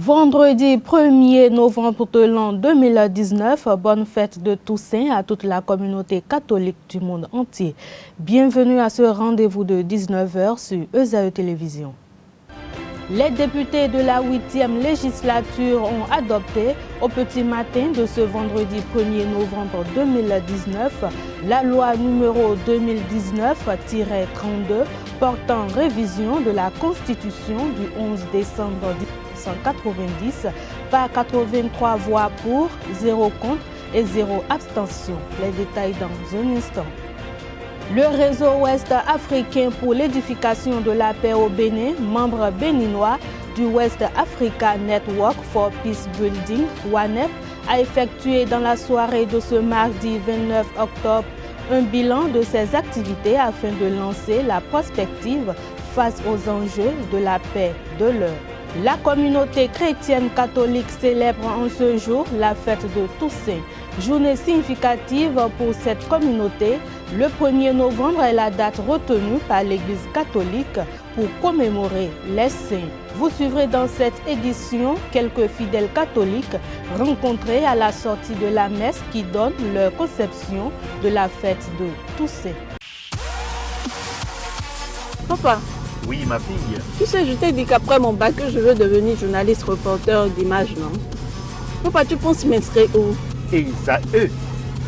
Vendredi 1er novembre de l'an 2019, bonne fête de Toussaint à toute la communauté catholique du monde entier. Bienvenue à ce rendez-vous de 19h sur ESAE Télévision. Les députés de la 8e législature ont adopté au petit matin de ce vendredi 1er novembre 2019 la loi numéro 2019-32 portant révision de la Constitution du 11 décembre 1990 par 83 voix pour, 0 contre et 0 abstention. Les détails dans un instant. Le réseau ouest africain pour l'édification de la paix au Bénin, membre béninois du West Africa Network for Peace Building, WANEP, a effectué dans la soirée de ce mardi 29 octobre un bilan de ses activités afin de lancer la prospective face aux enjeux de la paix de l'heure. La communauté chrétienne catholique célèbre en ce jour la fête de Toussaint. Journée significative pour cette communauté, le 1er novembre est la date retenue par l'Église catholique pour commémorer les saints. Vous suivrez dans cette édition quelques fidèles catholiques rencontrés à la sortie de la messe qui donne leur conception de la fête de Toussaint. Papa. Oui, ma fille. Tu sais, je t'ai dit qu'après mon bac, je veux devenir journaliste reporter d'images, non? Papa, tu penses m'inscrire où? ESAE.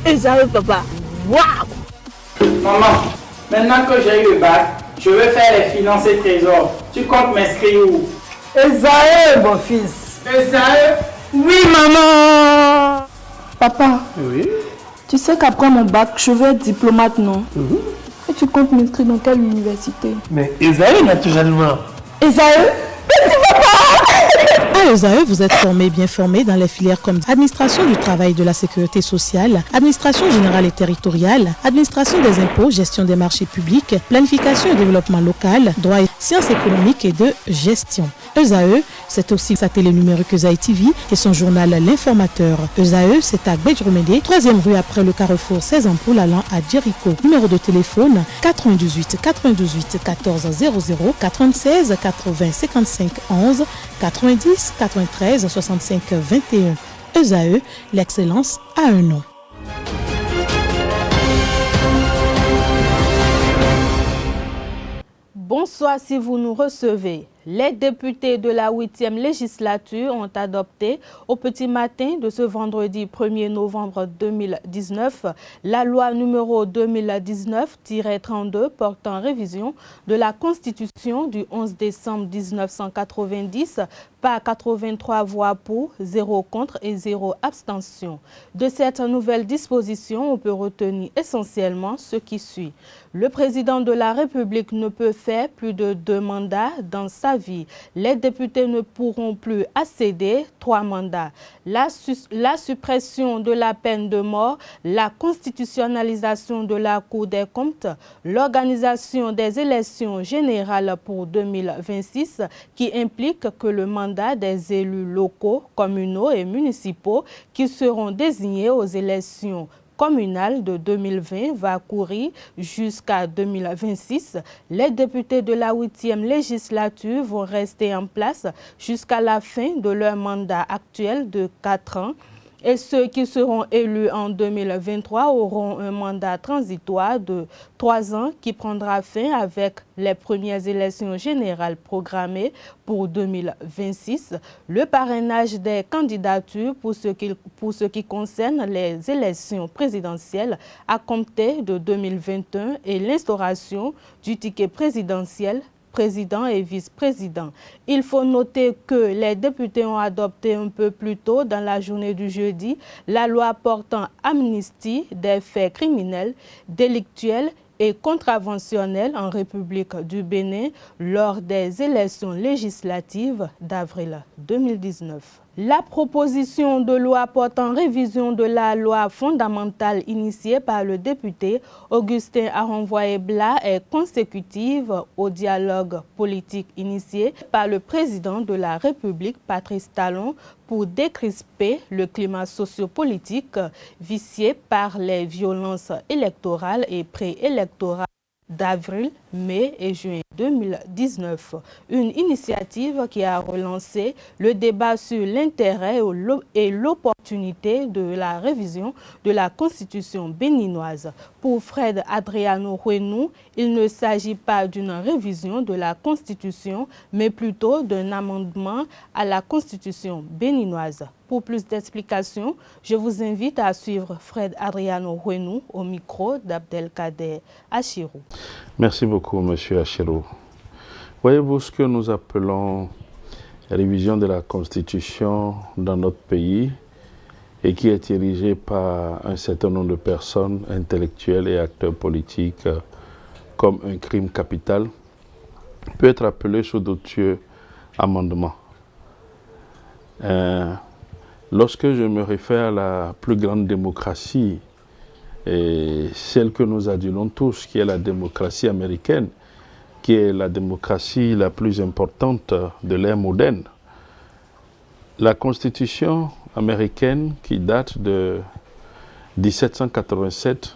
ESAE, papa. Waouh! Maman, maintenant que j'ai eu le bac, je veux faire les finances et trésors. Tu comptes m'inscrire où? ESAE, mon fils. ESAE? Oui, maman. Papa, Oui. tu sais qu'après mon bac, je veux être diplomate, non? Et tu comptes m'inscrire dans quelle université? Mais ESAE, naturellement. ESAE? À ESAE, vous êtes bien formé dans les filières comme administration du travail et de la sécurité sociale, administration générale et territoriale, administration des impôts, gestion des marchés publics, planification et développement local, droit et sciences économiques et de gestion. ESAE, c'est aussi sa télé numérique ESAE TV et son journal L'Informateur. ESAE, c'est à Bedjromédé, 3e rue après le carrefour 16 ampoules allant à Jericho. Numéro de téléphone 98 98 14 00 96 80 55 11 90 93 65 21. ESAE, l'excellence a un nom. Bonsoir si vous nous recevez. Les députés de la 8e législature ont adopté au petit matin de ce vendredi 1er novembre 2019 la loi numéro 2019-32 portant révision de la Constitution du 11 décembre 1990 par 83 voix pour, 0 contre et 0 abstention. De cette nouvelle disposition, on peut retenir essentiellement ce qui suit. Le président de la République ne peut faire plus de 2 mandats dans sa vie. Les députés ne pourront plus accéder 3 mandats. La suppression de la peine de mort, la constitutionnalisation de la Cour des comptes, l'organisation des élections générales pour 2026 qui implique que le mandat des élus locaux, communaux et municipaux qui seront désignés aux élections communale de 2020 va courir jusqu'à 2026. Les députés de la 8e législature vont rester en place jusqu'à la fin de leur mandat actuel de 4 ans. Et ceux qui seront élus en 2023 auront un mandat transitoire de 3 ans qui prendra fin avec les premières élections générales programmées pour 2026. Le parrainage des candidatures pour ce qui concerne les élections présidentielles à compter de 2021 et l'instauration du ticket présidentiel président et vice-président. Il faut noter que les députés ont adopté un peu plus tôt dans la journée du jeudi la loi portant amnistie des faits criminels, délictuels et contraventionnels en République du Bénin lors des élections législatives d'avril 2019. La proposition de loi portant révision de la loi fondamentale initiée par le député Augustin Aronvoye-Blas est consécutive au dialogue politique initié par le président de la République, Patrice Talon, pour décrisper le climat sociopolitique vicié par les violences électorales et préélectorales d'avril, mai et juin 2019. Une initiative qui a relancé le débat sur l'intérêt et l'opportunité de la révision de la Constitution béninoise. Pour Fred Adriano Huenou, il ne s'agit pas d'une révision de la Constitution, mais plutôt d'un amendement à la Constitution béninoise. Pour plus d'explications, je vous invite à suivre Fred Adriano Huenou au micro d'Abdelkader Achirou. Merci beaucoup, Monsieur Achirou. Voyez-vous ce que nous appelons révision de la Constitution dans notre pays et qui est dirigée par un certain nombre de personnes, intellectuels et acteurs politiques comme un crime capital, peut être appelé sous d'autres amendements. Lorsque je me réfère à la plus grande démocratie, et celle que nous adulons tous, qui est la démocratie américaine, qui est la démocratie la plus importante de l'ère moderne, la Constitution américaine, qui date de 1787,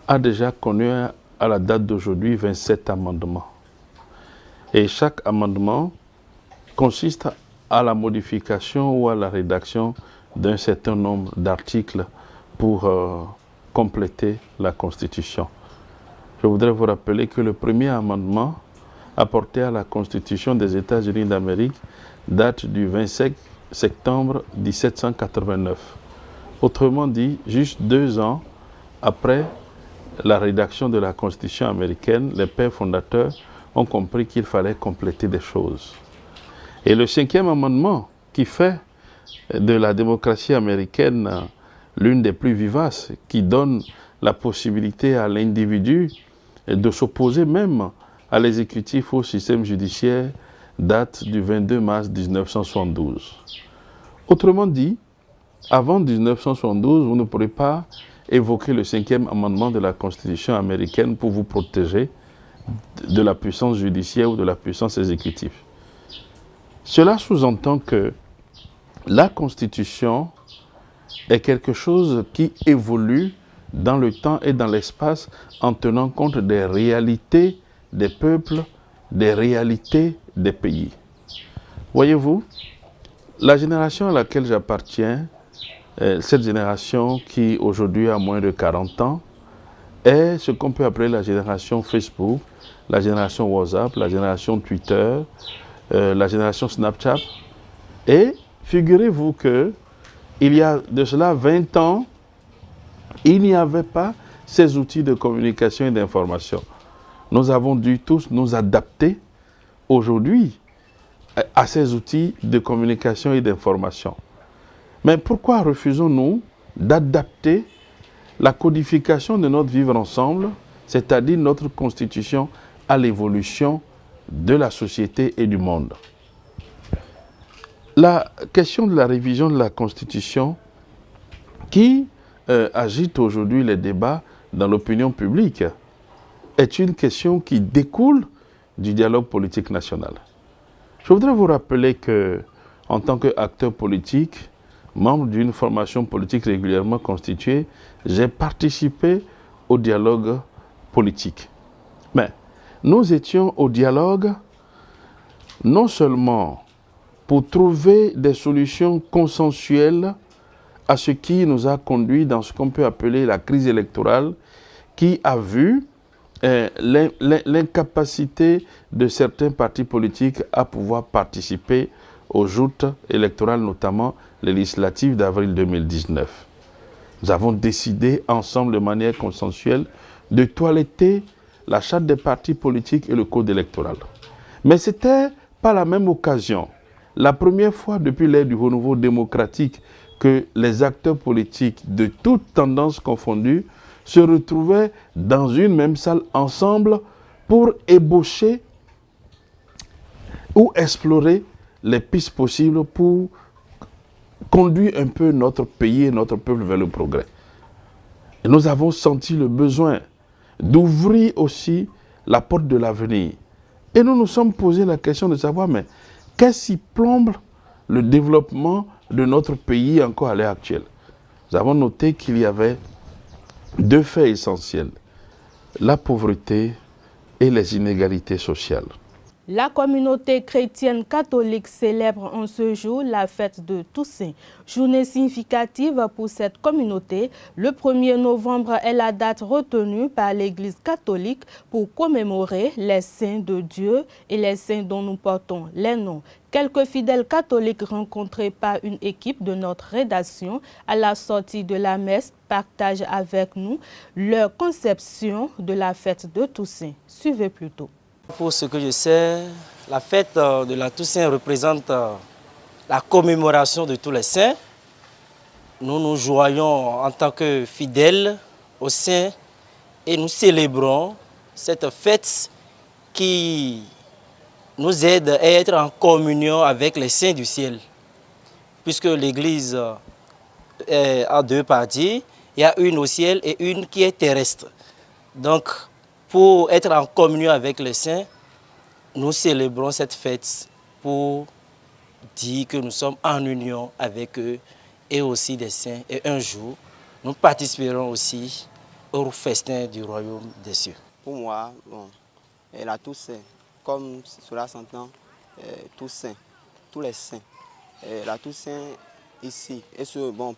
a déjà connu à la date d'aujourd'hui 27 amendements. Et chaque amendement consiste à la modification ou à la rédaction d'un certain nombre d'articles pour compléter la Constitution. Je voudrais vous rappeler que le premier amendement apporté à la Constitution des États-Unis d'Amérique date du 27 septembre 1789. Autrement dit, juste 2 ans après la rédaction de la Constitution américaine, les pères fondateurs ont compris qu'il fallait compléter des choses. Et le 5e amendement, qui fait de la démocratie américaine l'une des plus vivaces, qui donne la possibilité à l'individu de s'opposer même à l'exécutif ou au système judiciaire, date du 22 mars 1972. Autrement dit, avant 1972, vous ne pourrez pas évoquer le 5e amendement de la Constitution américaine pour vous protéger de la puissance judiciaire ou de la puissance exécutive. Cela sous-entend que la Constitution est quelque chose qui évolue dans le temps et dans l'espace en tenant compte des réalités des peuples, des réalités des pays. Voyez-vous, la génération à laquelle j'appartiens, cette génération qui aujourd'hui a moins de 40 ans, est ce qu'on peut appeler la génération Facebook, la génération WhatsApp, la génération Twitter, la génération Snapchat. Et figurez-vous que il y a de cela 20 ans, il n'y avait pas ces outils de communication et d'information. Nous avons dû tous nous adapter aujourd'hui à ces outils de communication et d'information. Mais pourquoi refusons-nous d'adapter la codification de notre vivre ensemble, c'est-à-dire notre constitution, à l'évolution de la société et du monde? La question de la révision de la Constitution qui agite aujourd'hui les débats dans l'opinion publique est une question qui découle du dialogue politique national. Je voudrais vous rappeler que, en tant qu'acteur politique, membre d'une formation politique régulièrement constituée, j'ai participé au dialogue politique. Mais nous étions au dialogue non seulement pour trouver des solutions consensuelles à ce qui nous a conduit dans ce qu'on peut appeler la crise électorale, qui a vu l'incapacité de certains partis politiques à pouvoir participer aux joutes électorales, notamment les législatives d'avril 2019. Nous avons décidé ensemble de manière consensuelle de toiletter la charte des partis politiques et le code électoral. Mais c'était pas la même occasion. La première fois depuis l'ère du renouveau démocratique que les acteurs politiques de toutes tendances confondues se retrouvaient dans une même salle ensemble pour ébaucher ou explorer les pistes possibles pour conduire un peu notre pays et notre peuple vers le progrès. Et nous avons senti le besoin d'ouvrir aussi la porte de l'avenir. Et nous nous sommes posé la question de savoir, mais qu'est-ce qui plombe le développement de notre pays encore à l'heure actuelle? Nous avons noté qu'il y avait 2 faits essentiels. la pauvreté et les inégalités sociales. La communauté chrétienne catholique célèbre en ce jour la fête de Toussaint. Journée significative pour cette communauté, le 1er novembre est la date retenue par l'Église catholique pour commémorer les saints de Dieu et les saints dont nous portons les noms. Quelques fidèles catholiques rencontrés par une équipe de notre rédaction à la sortie de la messe partagent avec nous leur conception de la fête de Toussaint. Suivez plutôt. Pour ce que je sais, la fête de la Toussaint représente la commémoration de tous les saints. Nous nous joignons en tant que fidèles aux saints et nous célébrons cette fête qui nous aide à être en communion avec les saints du ciel. Puisque l'Église a deux parties, il y a une au ciel et une qui est terrestre. Donc, pour être en communion avec les saints, nous célébrons cette fête pour dire que nous sommes en union avec eux et aussi des saints. Et un jour, nous participerons aussi au festin du royaume des cieux. Pour moi, la Toussaint, comme cela s'entend, tous saints, tous les saints. La Toussaint ici,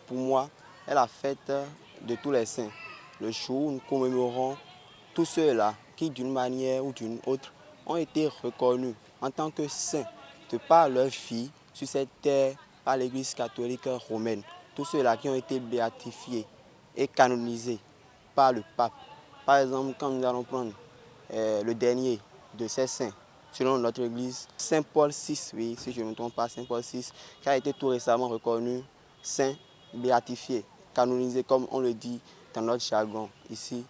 pour moi, est la fête de tous les saints. Le jour où nous commémorons tous ceux-là qui, d'une manière ou d'une autre, ont été reconnus en tant que saints de par leur vie sur cette terre par l'Église catholique romaine. Tous ceux-là qui ont été béatifiés et canonisés par le pape. Par exemple, quand nous allons prendre le dernier de ces saints, selon notre Église, Saint Paul VI, oui, si je ne me trompe pas, Saint Paul VI, qui a été tout récemment reconnu saint, béatifié, canonisé, comme on le dit dans notre jargon ici,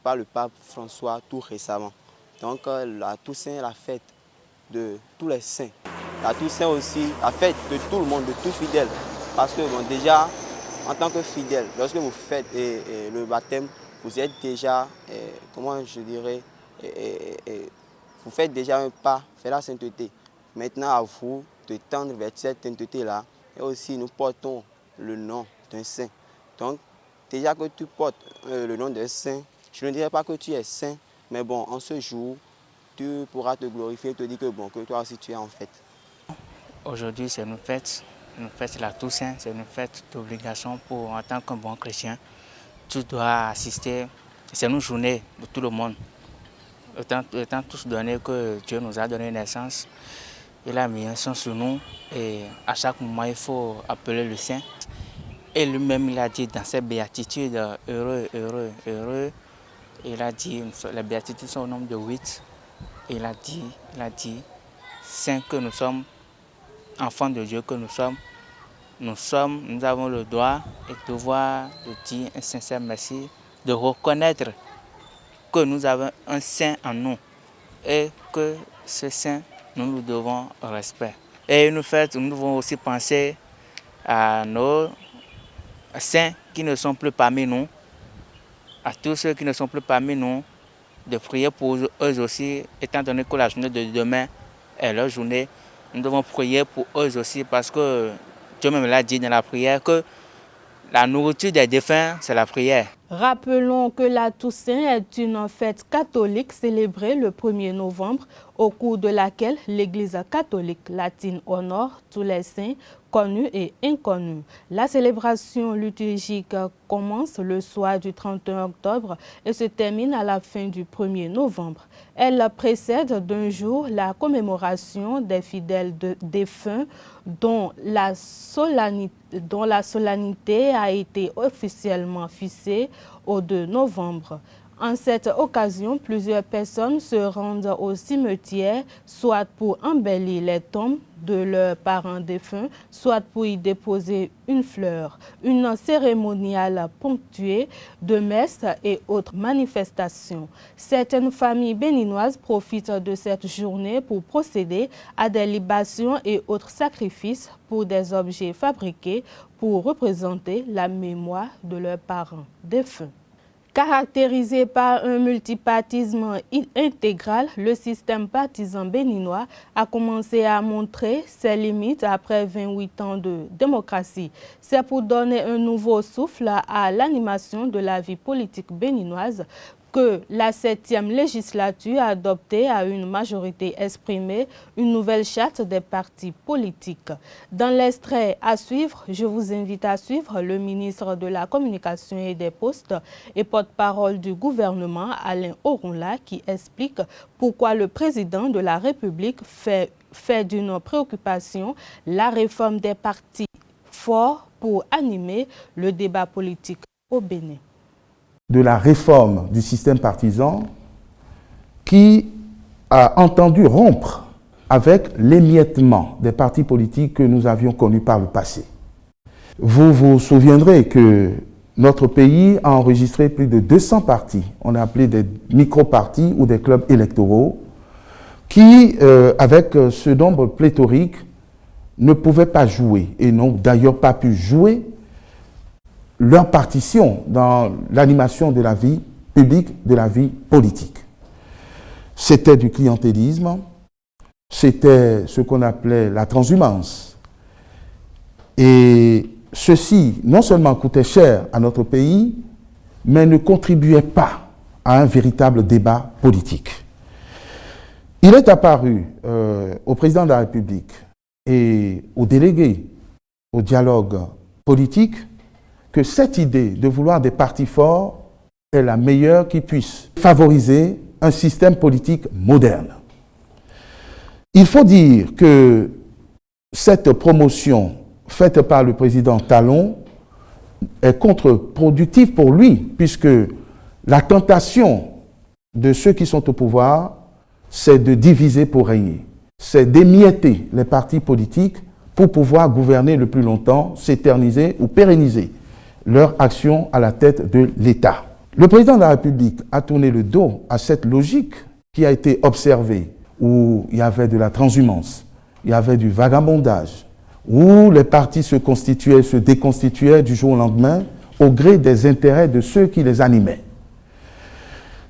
par le pape François tout récemment. Donc la Toussaint est la fête de tous les saints. La Toussaint aussi, la fête de tout le monde, de tout fidèle. Parce que déjà, en tant que fidèle, lorsque vous faites le baptême, vous êtes déjà, comment je dirais, vous faites déjà un pas vers la sainteté. Maintenant à vous de tendre vers cette sainteté-là. Et aussi nous portons le nom d'un saint. Donc, déjà que tu portes le nom d'un saint, je ne dirais pas que tu es saint, mais bon, en ce jour, tu pourras te glorifier et te dire que toi aussi tu es en fête. Aujourd'hui, c'est une fête la Toussaint, c'est une fête d'obligation pour, en tant qu'un bon chrétien. Tu dois assister, c'est une journée de tout le monde. Étant tous donné que Dieu nous a donné naissance, il a mis un sang sur nous et à chaque moment il faut appeler le saint. Et lui-même, il a dit dans ses béatitudes, heureux, heureux, heureux. Il a dit, les béatitudes sont au nombre de 8. Il a dit, saints que nous sommes, enfants de Dieu que nous sommes, nous avons le droit et le devoir de dire un sincère merci, de reconnaître que nous avons un saint en nous et que ce saint, nous nous devons respect. Et nous devons aussi penser à nos saints qui ne sont plus parmi nous, à tous ceux qui ne sont plus parmi nous, de prier pour eux aussi, étant donné que la journée de demain est leur journée. Nous devons prier pour eux aussi parce que Dieu même l'a dit dans la prière que la nourriture des défunts, c'est la prière. Rappelons que la Toussaint est une fête catholique célébrée le 1er novembre, au cours de laquelle l'Église catholique latine honore tous les saints connus et inconnus. La célébration liturgique commence le soir du 31 octobre et se termine à la fin du 1er novembre. Elle précède d'un jour la commémoration des fidèles défunts dont la solennité a été officiellement fixée au 2 novembre. En cette occasion, plusieurs personnes se rendent au cimetière, soit pour embellir les tombes de leurs parents défunts, soit pour y déposer une fleur. Une cérémoniale ponctuée de messes et autres manifestations. Certaines familles béninoises profitent de cette journée pour procéder à des libations et autres sacrifices pour des objets fabriqués pour représenter la mémoire de leurs parents défunts. Caractérisé par un multipartisme intégral, le système partisan béninois a commencé à montrer ses limites après 28 ans de démocratie. C'est pour donner un nouveau souffle à l'animation de la vie politique béninoise que la 7e législature a adopté à une majorité exprimée une nouvelle charte des partis politiques. Dans l'extrait à suivre, je vous invite à suivre le ministre de la Communication et des Postes et porte-parole du gouvernement, Alain Oronla, qui explique pourquoi le président de la République fait d'une préoccupation la réforme des partis forts pour animer le débat politique au Bénin. De la réforme du système partisan qui a entendu rompre avec l'émiettement des partis politiques que nous avions connus par le passé. Vous vous souviendrez que notre pays a enregistré plus de 200 partis, on a appelé des micro-partis ou des clubs électoraux, qui, avec ce nombre pléthorique, ne pouvaient pas jouer et n'ont d'ailleurs pas pu jouer leur partition dans l'animation de la vie publique, de la vie politique. C'était du clientélisme, c'était ce qu'on appelait la transhumance. Et ceci, non seulement coûtait cher à notre pays, mais ne contribuait pas à un véritable débat politique. Il est apparu au président de la République et aux délégués au dialogue politique que cette idée de vouloir des partis forts est la meilleure qui puisse favoriser un système politique moderne. Il faut dire que cette promotion faite par le président Talon est contre-productive pour lui, puisque la tentation de ceux qui sont au pouvoir, c'est de diviser pour régner, c'est d'émietter les partis politiques pour pouvoir gouverner le plus longtemps, s'éterniser ou pérenniser leur action à la tête de l'État. Le président de la République a tourné le dos à cette logique qui a été observée, où il y avait de la transhumance, il y avait du vagabondage, où les partis se constituaient, se déconstituaient du jour au lendemain au gré des intérêts de ceux qui les animaient.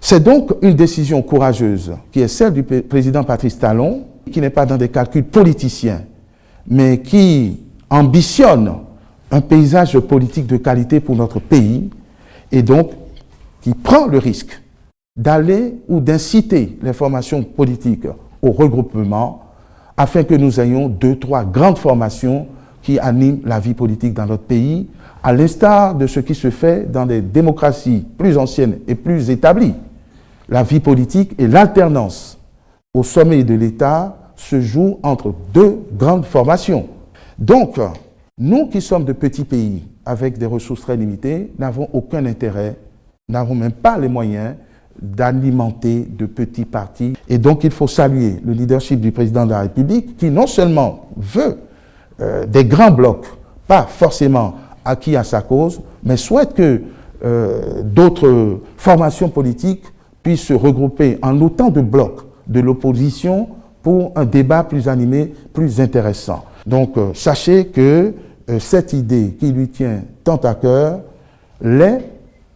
C'est donc une décision courageuse qui est celle du président Patrice Talon, qui n'est pas dans des calculs politiciens, mais qui ambitionne un paysage politique de qualité pour notre pays et donc qui prend le risque d'aller ou d'inciter les formations politiques au regroupement afin que nous ayons 2, 3 grandes formations qui animent la vie politique dans notre pays, à l'instar de ce qui se fait dans des démocraties plus anciennes et plus établies. La vie politique et l'alternance au sommet de l'État se jouent entre 2 grandes formations. Donc, nous qui sommes de petits pays avec des ressources très limitées, n'avons aucun intérêt, n'avons même pas les moyens d'alimenter de petits partis. Et donc il faut saluer le leadership du président de la République qui non seulement veut des grands blocs, pas forcément acquis à sa cause, mais souhaite que d'autres formations politiques puissent se regrouper en autant de blocs de l'opposition pour un débat plus animé, plus intéressant. Donc sachez que cette idée qui lui tient tant à cœur l'est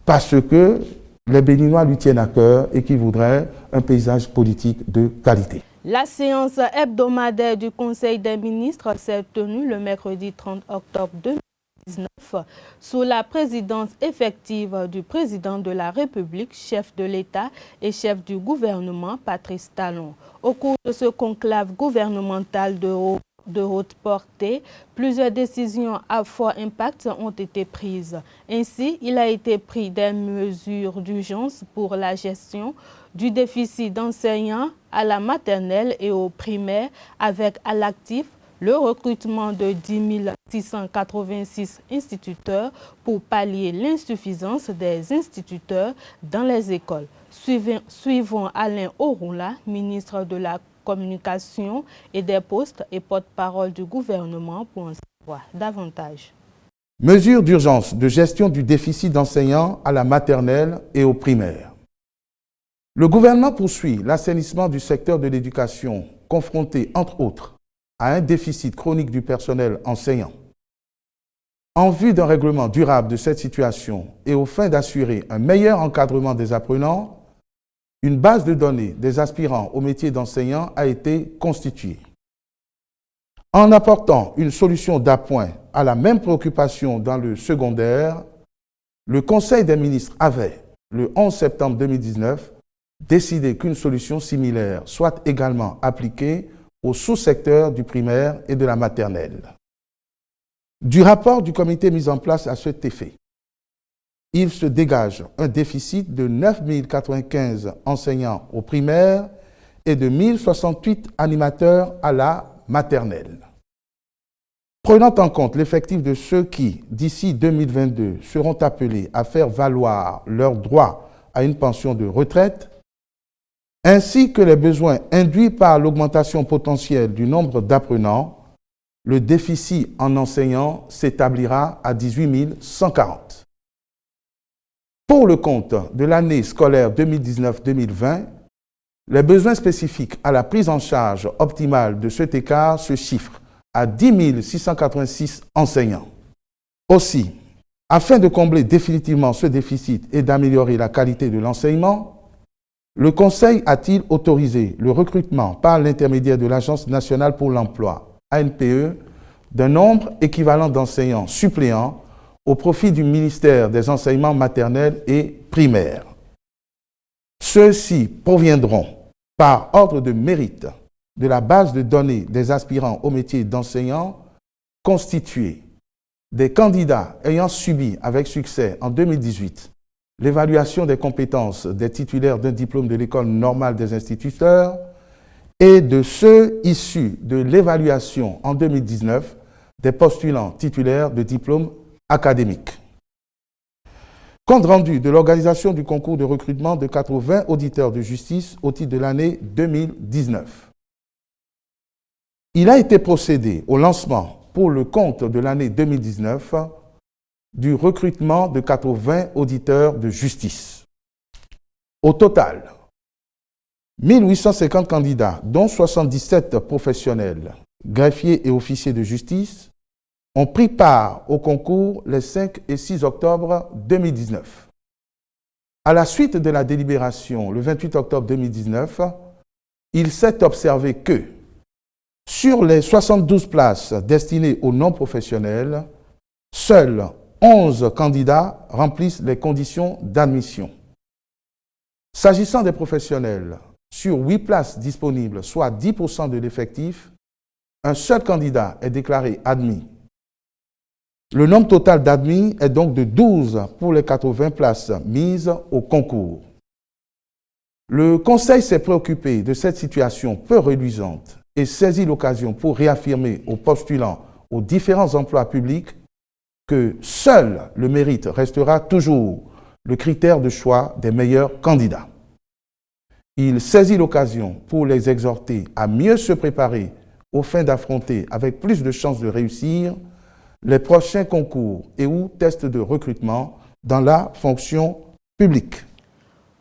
parce que les Béninois lui tiennent à cœur et qui voudraient un paysage politique de qualité. La séance hebdomadaire du Conseil des ministres s'est tenue le mercredi 30 octobre 2019 sous la présidence effective du président de la République, chef de l'État et chef du gouvernement, Patrice Talon. Au cours de ce conclave gouvernemental de haute portée, plusieurs décisions à fort impact ont été prises. Ainsi, il a été pris des mesures d'urgence pour la gestion du déficit d'enseignants à la maternelle et au primaire, avec à l'actif le recrutement de 10 686 instituteurs pour pallier l'insuffisance des instituteurs dans les écoles. Suivons Alain Oronla, ministre de la Communication et des Postes et porte-parole du gouvernement pour en savoir davantage. Mesures d'urgence de gestion du déficit d'enseignants à la maternelle et au primaire. Le gouvernement poursuit l'assainissement du secteur de l'éducation, confronté, entre autres, à un déficit chronique du personnel enseignant. En vue d'un règlement durable de cette situation et aux fins d'assurer un meilleur encadrement des apprenants, une base de données des aspirants au métier d'enseignant a été constituée. En apportant une solution d'appoint à la même préoccupation dans le secondaire, le Conseil des ministres avait, le 11 septembre 2019, décidé qu'une solution similaire soit également appliquée au sous-secteur du primaire et de la maternelle. Du rapport du comité mis en place à cet effet, il se dégage un déficit de 9 095 enseignants au primaire et de 1 068 animateurs à la maternelle. Prenant en compte l'effectif de ceux qui, d'ici 2022, seront appelés à faire valoir leur droit à une pension de retraite, ainsi que les besoins induits par l'augmentation potentielle du nombre d'apprenants, le déficit en enseignants s'établira à 18 140. Pour le compte de l'année scolaire 2019-2020, les besoins spécifiques à la prise en charge optimale de cet écart se chiffrent à 10 686 enseignants. Aussi, afin de combler définitivement ce déficit et d'améliorer la qualité de l'enseignement, le Conseil a-t-il autorisé le recrutement par l'intermédiaire de l'Agence nationale pour l'emploi, ANPE, d'un nombre équivalent d'enseignants suppléants au profit du ministère des enseignements maternels et primaires. Ceux-ci proviendront par ordre de mérite de la base de données des aspirants au métier d'enseignant constituée des candidats ayant subi avec succès en 2018 l'évaluation des compétences des titulaires d'un diplôme de l'École normale des instituteurs et de ceux issus de l'évaluation en 2019 des postulants titulaires de diplômes académiques. Compte rendu de l'organisation du concours de recrutement de 80 auditeurs de justice au titre de l'année 2019. Il a été procédé au lancement pour le compte de l'année 2019 du recrutement de 80 auditeurs de justice. Au total, 1850 candidats, dont 77 professionnels, greffiers et officiers de justice, ont pris part au concours les 5 et 6 octobre 2019. À la suite de la délibération le 28 octobre 2019, il s'est observé que sur les 72 places destinées aux non-professionnels, seuls 11 candidats remplissent les conditions d'admission. S'agissant des professionnels, sur 8 places disponibles, soit 10% de l'effectif, un seul candidat est déclaré admis. Le nombre total d'admis est donc de 12 pour les 80 places mises au concours. Le Conseil s'est préoccupé de cette situation peu reluisante et saisit l'occasion pour réaffirmer aux postulants aux différents emplois publics que seul le mérite restera toujours le critère de choix des meilleurs candidats. Il saisit l'occasion pour les exhorter à mieux se préparer aux fins d'affronter avec plus de chances de réussir les prochains concours et ou tests de recrutement dans la fonction publique.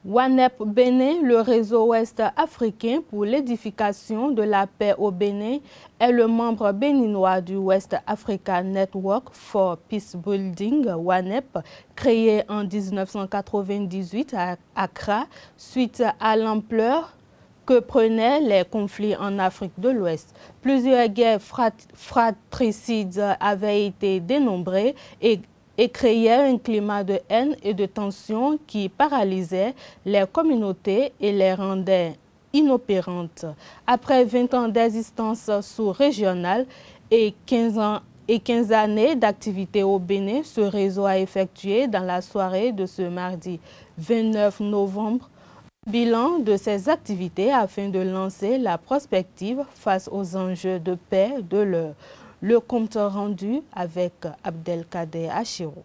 WANEP Bénin, le réseau ouest africain pour l'édification de la paix au Bénin, est le membre béninois du West Africa Network for Peace Building, WANEP, créé en 1998 à Accra suite à l'ampleur que prenaient les conflits en Afrique de l'Ouest. Plusieurs guerres fratricides avaient été dénombrées et créaient un climat de haine et de tension qui paralysait les communautés et les rendait inopérantes. Après 20 ans d'existence sous-régionale et 15 années d'activité au Bénin, ce réseau a effectué dans la soirée de ce mardi 29 novembre bilan de ses activités afin de lancer la prospective face aux enjeux de paix de l'heure. Le compte rendu avec Abdelkader Achiro.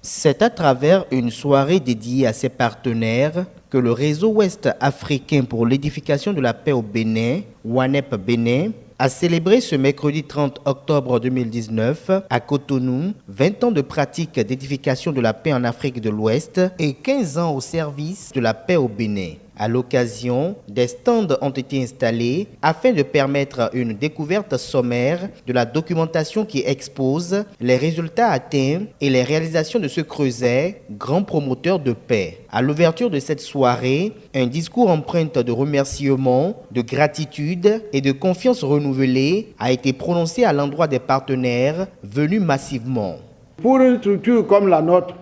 C'est à travers une soirée dédiée à ses partenaires que le réseau ouest africain pour l'édification de la paix au Bénin, WANEP Bénin, a célébré ce mercredi 30 octobre 2019 à Cotonou 20 ans de pratique d'édification de la paix en Afrique de l'Ouest et 15 ans au service de la paix au Bénin. À l'occasion, des stands ont été installés afin de permettre une découverte sommaire de la documentation qui expose les résultats atteints et les réalisations de ce creuset, grand promoteur de paix. À l'ouverture de cette soirée, un discours empreinte de remerciements, de gratitude et de confiance renouvelée a été prononcé à l'endroit des partenaires venus massivement. Pour une structure comme la nôtre,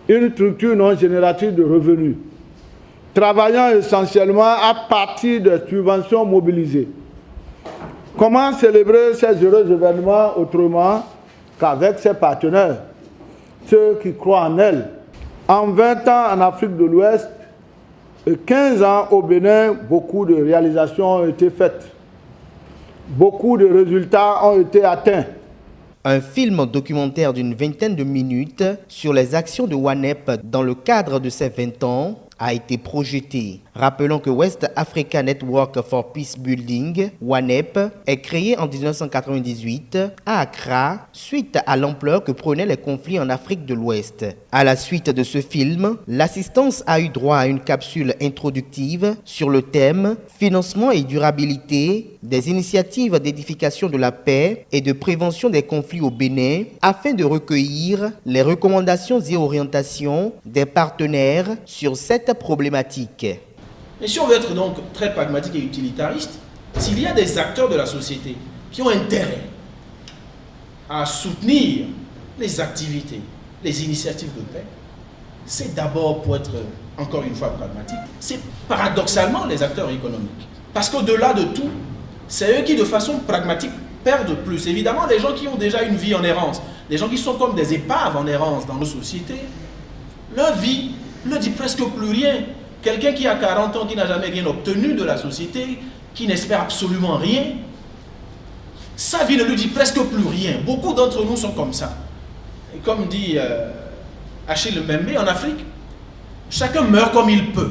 une structure non génératrice de revenus, travaillant essentiellement à partir des subventions mobilisées. Comment célébrer ces heureux événements autrement qu'avec ses partenaires, ceux qui croient en elle? En 20 ans en Afrique de l'Ouest et 15 ans au Bénin, beaucoup de réalisations ont été faites. Beaucoup de résultats ont été atteints. Un film documentaire d'une vingtaine de minutes sur les actions de WANEP dans le cadre de ses 20 ans a été projeté. Rappelons que West Africa Network for Peace Building, WANEP, est créé en 1998 à Accra suite à l'ampleur que prenaient les conflits en Afrique de l'Ouest. À la suite de ce film, l'assistance a eu droit à une capsule introductive sur le thème « Financement et durabilité des initiatives d'édification de la paix et de prévention des conflits au Bénin » afin de recueillir les recommandations et orientations des partenaires sur cette problématique. Et si on veut être donc très pragmatique et utilitariste, s'il y a des acteurs de la société qui ont intérêt à soutenir les activités, les initiatives de paix, c'est d'abord, pour être encore une fois pragmatique, c'est paradoxalement les acteurs économiques. Parce qu'au-delà de tout, c'est eux qui de façon pragmatique perdent plus. Évidemment, les gens qui ont déjà une vie en errance, les gens qui sont comme des épaves en errance dans nos sociétés, leur vie ne dit presque plus rien. Quelqu'un qui a 40 ans, qui n'a jamais rien obtenu de la société, qui n'espère absolument rien, sa vie ne lui dit presque plus rien. Beaucoup d'entre nous sont comme ça. Et comme dit Achille Mbembe, en Afrique, chacun meurt comme il peut.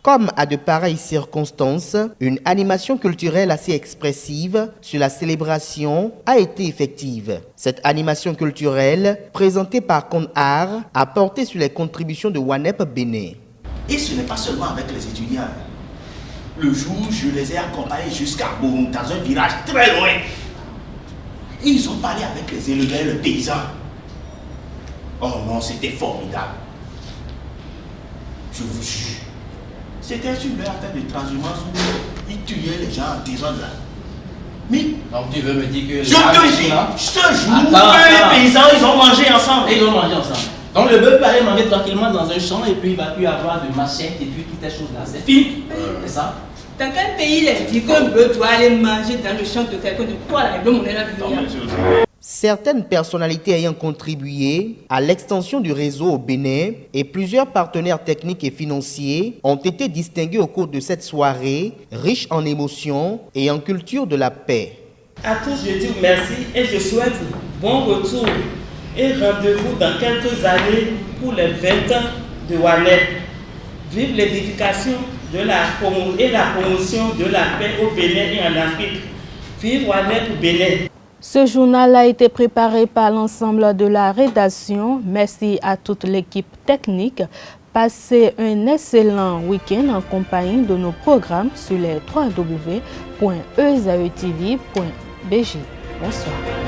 Comme à de pareilles circonstances, une animation culturelle assez expressive sur la célébration a été effective. Cette animation culturelle, présentée par Conart, a porté sur les contributions de WANEP Bénin. Et ce n'est pas seulement avec les étudiants. Le jour, je les ai accompagnés jusqu'à Boum, dans un village très loin. Ils ont parlé avec les éleveurs, les paysans. Oh non, c'était formidable. Je vous jure. C'était sur leur affaire de transhumance où ils tuaient les gens en désordre. Mais donc tu veux me dire que... Je te dis, ce jour, les paysans, ils ont mangé ensemble. Ils ont mangé ensemble. Donc le bœuf peut aller manger tranquillement dans un champ et puis il va plus avoir de machette et puis toutes ces choses-là. C'est fini. C'est ça. Dans quel pays il est dit qu'un bœuf doit aller manger dans le champ de quelqu'un de quoi là, on est là. Certaines personnalités ayant contribué à l'extension du réseau au Bénin et plusieurs partenaires techniques et financiers ont été distingués au cours de cette soirée riche en émotions et en culture de la paix. À tous, je dis merci et je souhaite bon retour et rendez-vous dans quelques années pour les 20 ans de WANEP. Vive l'édification et la promotion de la paix au Bénin et en Afrique. Vive WANEP Bénin. Ce journal a été préparé par l'ensemble de la rédaction. Merci à toute l'équipe technique. Passez un excellent week-end en compagnie de nos programmes sur les www.ezaetv.bg. Bonsoir.